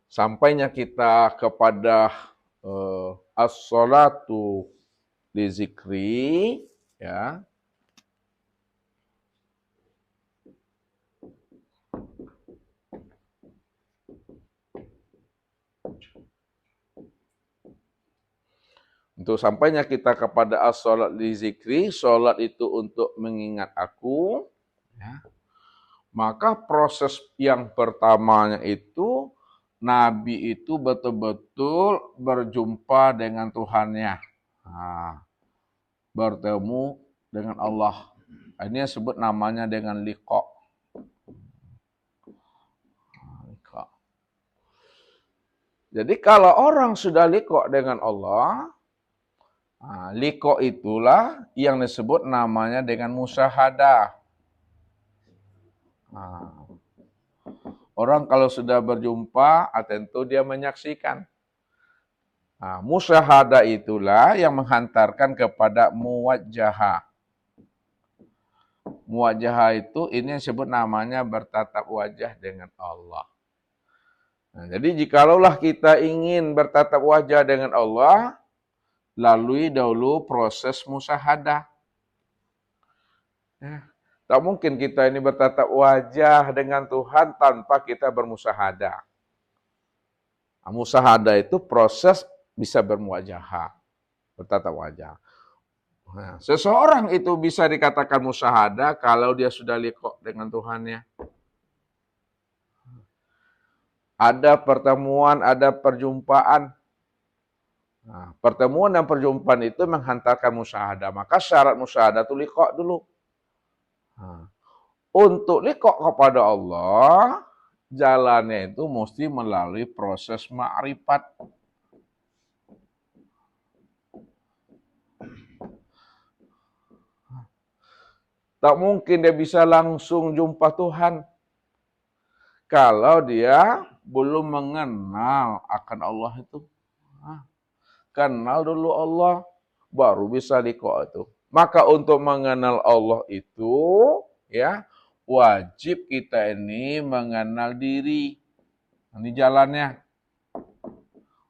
Sampainya kita kepada as-salatu li zikri, ya. Untuk sampainya kita kepada as-salat li zikri, salat itu untuk mengingat aku, ya. Maka proses yang pertamanya itu Nabi itu betul-betul berjumpa dengan Tuhannya. Nah, bertemu dengan Allah. Ini disebut namanya dengan liqa. Jadi kalau orang sudah liqa dengan Allah, liqa itulah yang disebut namanya dengan musyahadah. Orang kalau sudah berjumpa, tentu dia menyaksikan. Musyahadah itulah yang menghantarkan kepada muwajjahah. Muwajjahah itu ini yang disebut namanya bertatap wajah dengan Allah. Jadi jikalaulah kita ingin bertatap wajah dengan Allah, lalui dahulu proses musyahadah. Tak mungkin kita ini bertatap wajah dengan Tuhan tanpa kita bermusyahadah. Musyahadah itu proses bisa bermuwajahah, bertatap wajah. Nah, seseorang itu bisa dikatakan musyahadah kalau dia sudah liqa dengan Tuhannya. Ada pertemuan, ada perjumpaan. Nah, pertemuan dan perjumpaan itu menghantarkan musyahadah. Maka syarat musyahadah itu liqa dulu. Untuk liqa kepada Allah, jalannya itu mesti melalui proses ma'rifat. Tak mungkin dia bisa langsung jumpa Tuhan kalau dia belum mengenal akan Allah itu. Kenal dulu Allah, baru bisa liqa itu. Maka untuk mengenal Allah itu, ya, wajib kita ini mengenal diri. Ini jalannya.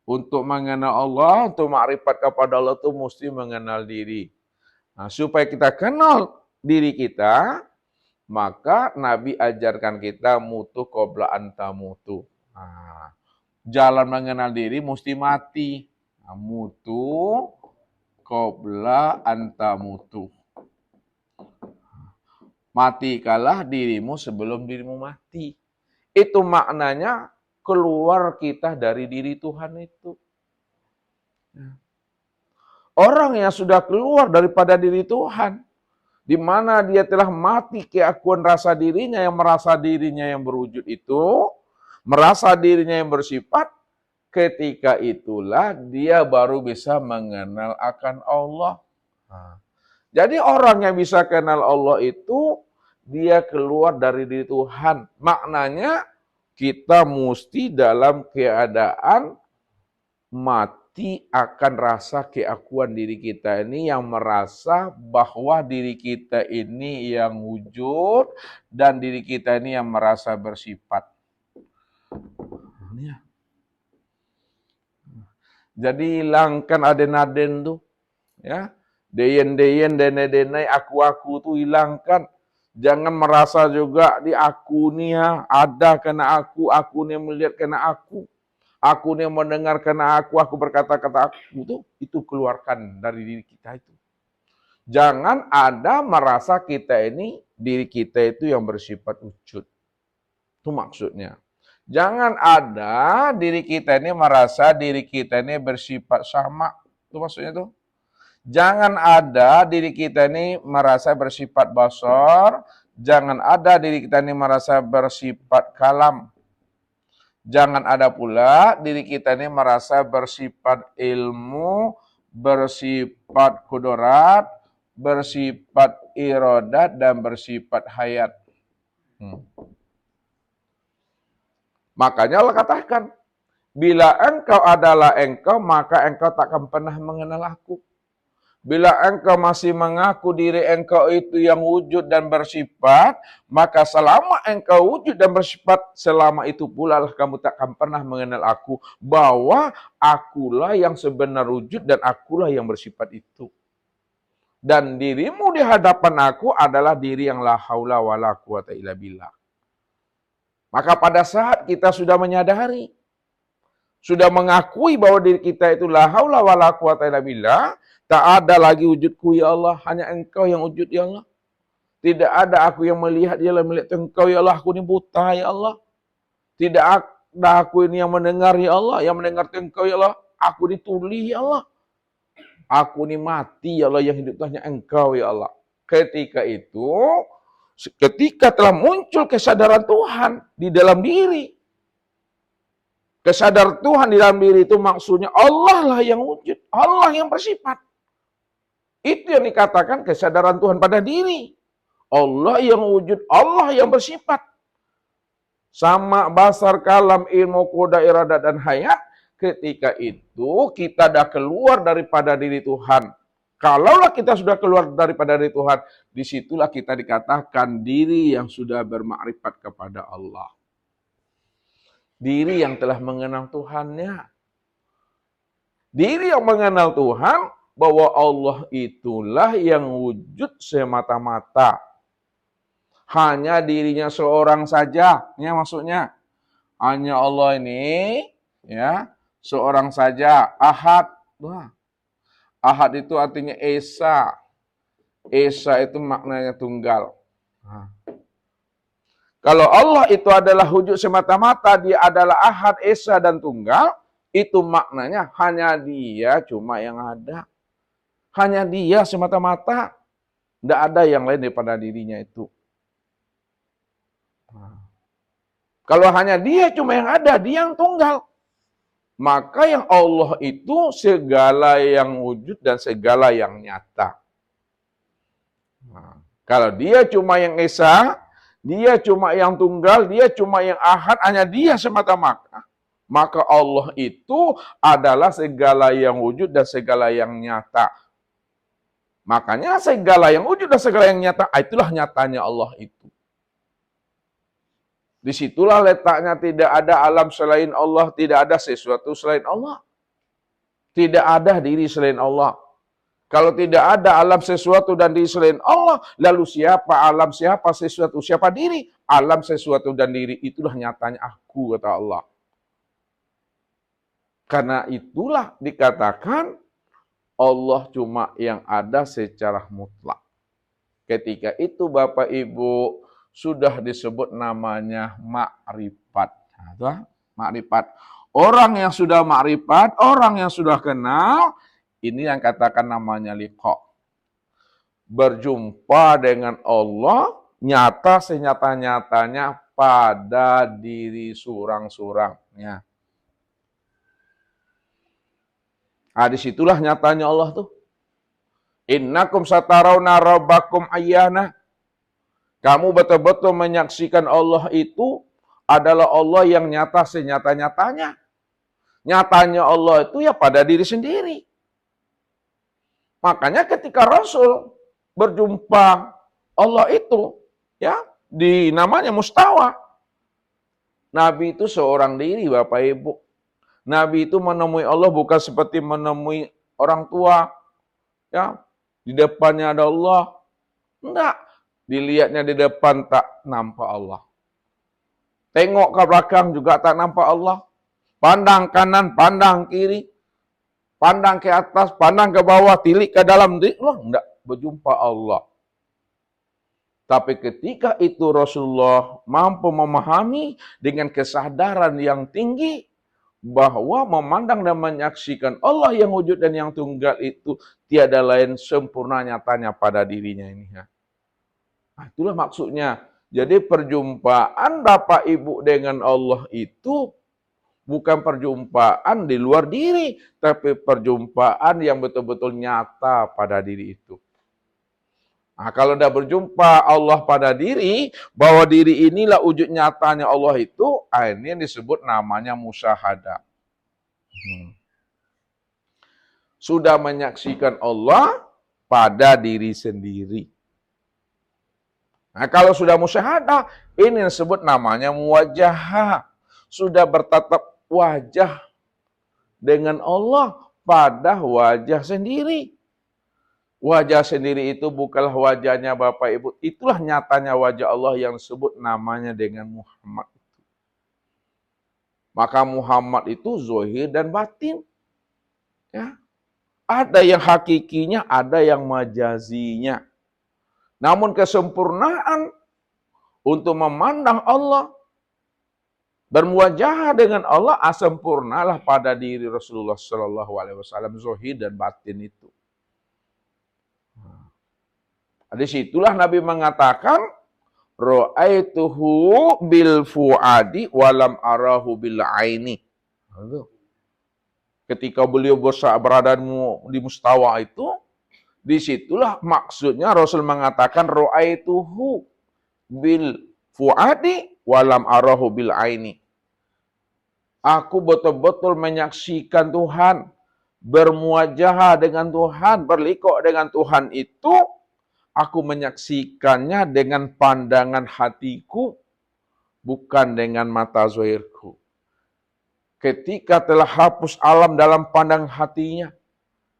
Untuk mengenal Allah, untuk makrifat kepada Allah itu mesti mengenal diri. Supaya kita kenal diri kita, maka Nabi ajarkan kita mutu qabla anta mutu. Jalan mengenal diri mesti mati. Mutu qabla anta mutu. Matikalah dirimu sebelum dirimu mati. Itu maknanya keluar kita dari diri Tuhan itu. Orang yang sudah keluar daripada diri Tuhan, di mana dia telah mati keakuan rasa dirinya, yang merasa dirinya yang berwujud itu, merasa dirinya yang bersifat, ketika itulah dia baru bisa mengenal akan Allah. Jadi orang yang bisa kenal Allah itu, dia keluar dari diri Tuhan. Maknanya kita mesti dalam keadaan mati akan rasa keakuan diri kita ini, yang merasa bahwa diri kita ini yang wujud dan diri kita ini yang merasa bersifat. Jadi hilangkan aden-aden tuh, ya, deyen-deyen, dene-dene, aku-aku tuh hilangkan. Jangan merasa juga di aku nih ya, ada karena aku nih melihat karena aku nih mendengar karena aku berkata-kata aku, itu keluarkan dari diri kita itu. Jangan ada merasa kita ini, diri kita itu yang bersifat wujud. Itu maksudnya. Jangan ada diri kita ini merasa diri kita ini bersifat sama. Itu maksudnya tuh. Jangan ada diri kita ini merasa bersifat basar. Jangan ada diri kita ini merasa bersifat kalam. Jangan ada pula diri kita ini merasa bersifat ilmu, bersifat kudorat, bersifat iradat, dan bersifat hayat. Makanya Allah katakan, bila engkau adalah engkau, maka engkau tak akan pernah mengenal aku. Bila engkau masih mengaku diri engkau itu yang wujud dan bersifat, maka selama engkau wujud dan bersifat, selama itu pula lah kamu tak akan pernah mengenal aku, bahwa akulah yang sebenar wujud dan akulah yang bersifat itu. Dan dirimu di hadapan aku adalah diri yang la haula wala quwata illa billah. Maka pada saat kita sudah menyadari, sudah mengakui bahwa diri kita itu la haula wala quwata illa billah, tak ada lagi wujudku ya Allah, hanya engkau yang wujud ya Allah. Tidak ada aku yang melihat, dia melihat engkau ya Allah, aku ini buta ya Allah. Tidak ada aku ini yang mendengar ya Allah, yang mendengar engkau ya Allah, aku ini tuli ya Allah. Aku ini mati ya Allah, yang hidup hanya engkau ya Allah. Ketika itu, ketika telah muncul kesadaran Tuhan di dalam diri, kesadaran Tuhan di dalam diri itu maksudnya Allah lah yang wujud, Allah yang bersifat. Itu yang dikatakan kesadaran Tuhan pada diri. Allah yang wujud, Allah yang bersifat. Sama basar kalam ilmu koda iradat dan hayat. Ketika itu kita dah keluar daripada diri Tuhan. Kalaulah kita sudah keluar daripada diri Tuhan, disitulah kita dikatakan diri yang sudah bermakrifat kepada Allah. Diri yang telah mengenal Tuhannya. Diri yang mengenal Tuhan, bahwa Allah itulah yang wujud semata-mata. Hanya dirinya seorang saja, ya maksudnya. Hanya Allah ini, ya, seorang saja, ahad. Wah. Ahad itu artinya esa. Esa itu maknanya tunggal. Nah. Kalau Allah itu adalah wujud semata-mata, dia adalah ahad, esa, dan tunggal, itu maknanya hanya dia cuma yang ada. Hanya dia semata-mata. Tidak ada yang lain daripada dirinya itu. Nah. Kalau hanya dia cuma yang ada, dia yang tunggal. Maka yang Allah itu segala yang wujud dan segala yang nyata. Nah. Kalau dia cuma yang esa, dia cuma yang tunggal, dia cuma yang ahad, hanya dia semata-mata. Maka Allah itu adalah segala yang wujud dan segala yang nyata. Makanya segala yang wujud dan segala yang nyata, itulah nyatanya Allah itu. Disitulah letaknya tidak ada alam selain Allah, tidak ada sesuatu selain Allah. Tidak ada diri selain Allah. Kalau tidak ada alam sesuatu dan diri selain Allah, lalu siapa alam, siapa sesuatu, siapa diri? Alam sesuatu dan diri itulah nyatanya aku, kata Allah. Karena itulah dikatakan Allah cuma yang ada secara mutlak. Ketika itu Bapak Ibu sudah disebut namanya makrifat. Nah, makrifat. Orang yang sudah makrifat, orang yang sudah kenal, ini yang katakan namanya liqa. Berjumpa dengan Allah nyata senyata-nyatanya pada diri surang-surangnya. Nah, disitulah nyatanya Allah tuh. Innakum satarawna rabbakum ayyana. Kamu betul-betul menyaksikan Allah itu adalah Allah yang nyata senyata-nyatanya. Nyatanya Allah itu ya pada diri sendiri. Makanya ketika Rasul berjumpa Allah itu, ya, di namanya mustawa. Nabi itu seorang diri, Bapak Ibu. Nabi itu menemui Allah bukan seperti menemui orang tua, ya, di depannya ada Allah. Enggak. Dilihatnya di depan tak nampak Allah. Tengok ke belakang juga tak nampak Allah. Pandang kanan, pandang kiri. Pandang ke atas, pandang ke bawah, tilik ke dalam. Enggak berjumpa Allah. Tapi ketika itu Rasulullah mampu memahami dengan kesadaran yang tinggi bahwa memandang dan menyaksikan Allah yang wujud dan yang tunggal itu tiada lain sempurna nyatanya pada dirinya ini. Nah, itulah maksudnya. Jadi perjumpaan Bapak Ibu dengan Allah itu bukan perjumpaan di luar diri, tapi perjumpaan yang betul-betul nyata pada diri itu. Nah, kalau sudah berjumpa Allah pada diri, bahwa diri inilah wujud nyatanya Allah itu, ini yang disebut namanya musyahadah. Sudah menyaksikan Allah, pada diri sendiri. Nah, kalau sudah musyahadah, ini disebut namanya muwajahah. Sudah bertatap wajah dengan Allah pada wajah sendiri. Wajah sendiri itu bukanlah wajahnya Bapak Ibu. Itulah nyatanya wajah Allah yang disebut namanya dengan Muhammad. Maka Muhammad itu zahir dan batin. Ya. Ada yang hakikinya, ada yang majazinya. Namun kesempurnaan untuk memandang Allah, bermuwajahah dengan Allah, sempurnalah pada diri Rasulullah Shallallahu Alaihi Wasallam, zahir dan batin itu. Di situlah Nabi mengatakan, ra'aituhu bil fuadi walam arahu bil aini. Ketika beliau berada di mustawa itu, disitulah maksudnya Rasul mengatakan ra'aituhu bil fuadi walam arahu bil aini. Aku betul-betul menyaksikan Tuhan, bermuwajahah dengan Tuhan, berlikok dengan Tuhan itu, aku menyaksikannya dengan pandangan hatiku, bukan dengan mata zahirku. Ketika telah hapus alam dalam pandangan hatinya,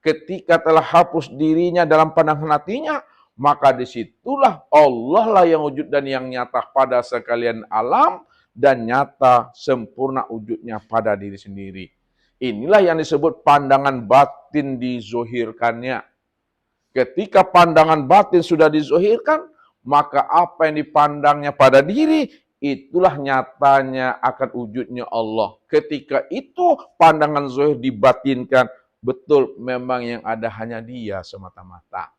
ketika telah hapus dirinya dalam pandangan hatinya, maka disitulah Allah lah yang wujud dan yang nyata pada sekalian alam, dan nyata sempurna wujudnya pada diri sendiri. Inilah yang disebut pandangan batin dizohirkannya. Ketika pandangan batin sudah dizohirkan, maka apa yang dipandangnya pada diri, itulah nyatanya akan wujudnya Allah. Ketika itu pandangan zohir dibatinkan, betul memang yang ada hanya Dia semata-mata.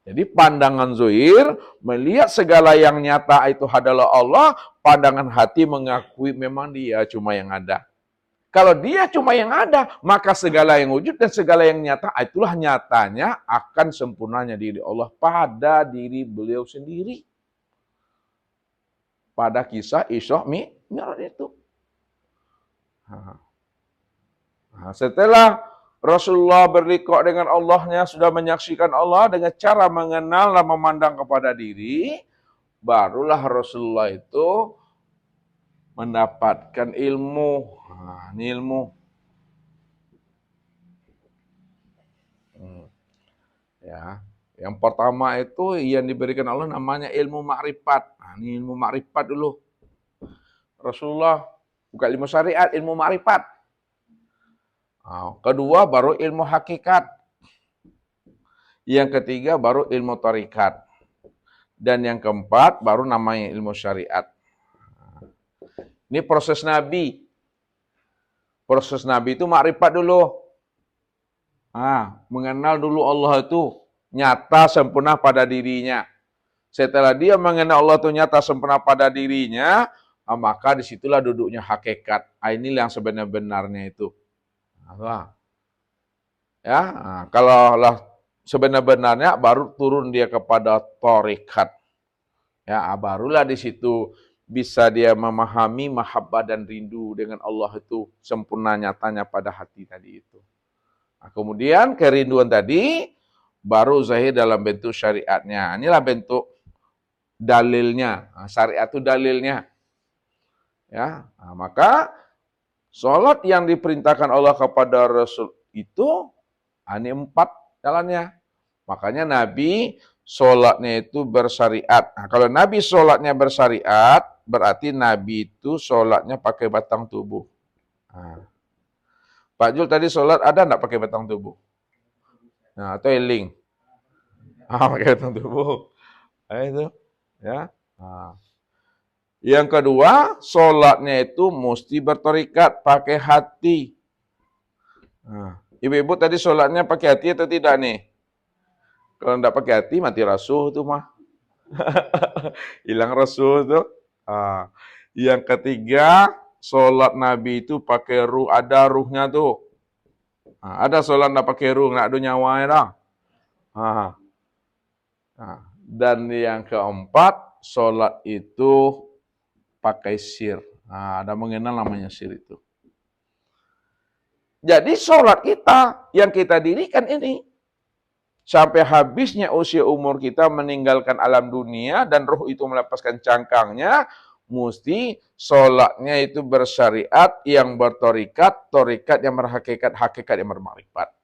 Jadi pandangan zohir melihat segala yang nyata itu adalah Allah, pandangan hati mengakui memang Dia cuma yang ada. Kalau Dia cuma yang ada, maka segala yang wujud dan segala yang nyata, itulah nyatanya akan sempurnanya diri Allah pada diri beliau sendiri. Pada kisah Isra Mi'raj itu. Setelah Rasulullah berlikok dengan Allahnya, sudah menyaksikan Allah dengan cara mengenal dan memandang kepada diri, barulah Rasulullah itu mendapatkan ilmu. Ini ilmu. Ya, yang pertama itu yang diberikan Allah namanya ilmu makrifat. Ini ilmu makrifat dulu. Rasulullah bukan ilmu syariat, ilmu makrifat. Kedua baru ilmu hakikat. Yang ketiga baru ilmu tarikat. Dan yang keempat baru namanya ilmu syariat. Ini proses Nabi. Proses Nabi itu makrifat dulu. Mengenal dulu Allah itu nyata sempurna pada dirinya. Setelah dia mengenal Allah itu nyata sempurna pada dirinya, maka disitulah duduknya hakikat. Inilah yang sebenar-benarnya itu. Ya, kalau lah sebenar-benarnya baru turun dia kepada tarikat. Ya, barulah di situ bisa dia memahami mahabbah dan rindu dengan Allah itu sempurna nyatanya pada hati tadi itu. Kemudian kerinduan tadi baru zahir dalam bentuk syariatnya. Inilah bentuk dalilnya. Syariat itu dalilnya. Ya, maka sholat yang diperintahkan Allah kepada Rasul itu ini 4 jalannya. Makanya Nabi sholatnya itu bersyariat. Kalau Nabi sholatnya bersyariat, berarti Nabi itu sholatnya pakai batang tubuh. Pak Jul tadi sholat ada enggak pakai batang tubuh? Atau eling? Pakai batang tubuh. Itu. Ya. Yang kedua, sholatnya itu mesti bertorikat, pakai hati. Ibu-ibu tadi sholatnya pakai hati atau tidak nih? Kalau tidak pakai hati, mati rasuh itu mah. Hilang rasuh itu. Yang ketiga, sholat Nabi itu pakai ruh, ada ruhnya tuh. Ada sholat tidak pakai ruh, tidak ada nyawanya dah. Dan yang keempat, sholat itu pakai sir. Ada mengenal namanya sir itu. Jadi sholat kita yang kita dirikan ini sampai habisnya usia umur kita meninggalkan alam dunia dan roh itu melepaskan cangkangnya, mesti sholatnya itu bersyariat yang bertorikat, torikat yang berhakikat, hakikat yang bermakrifat.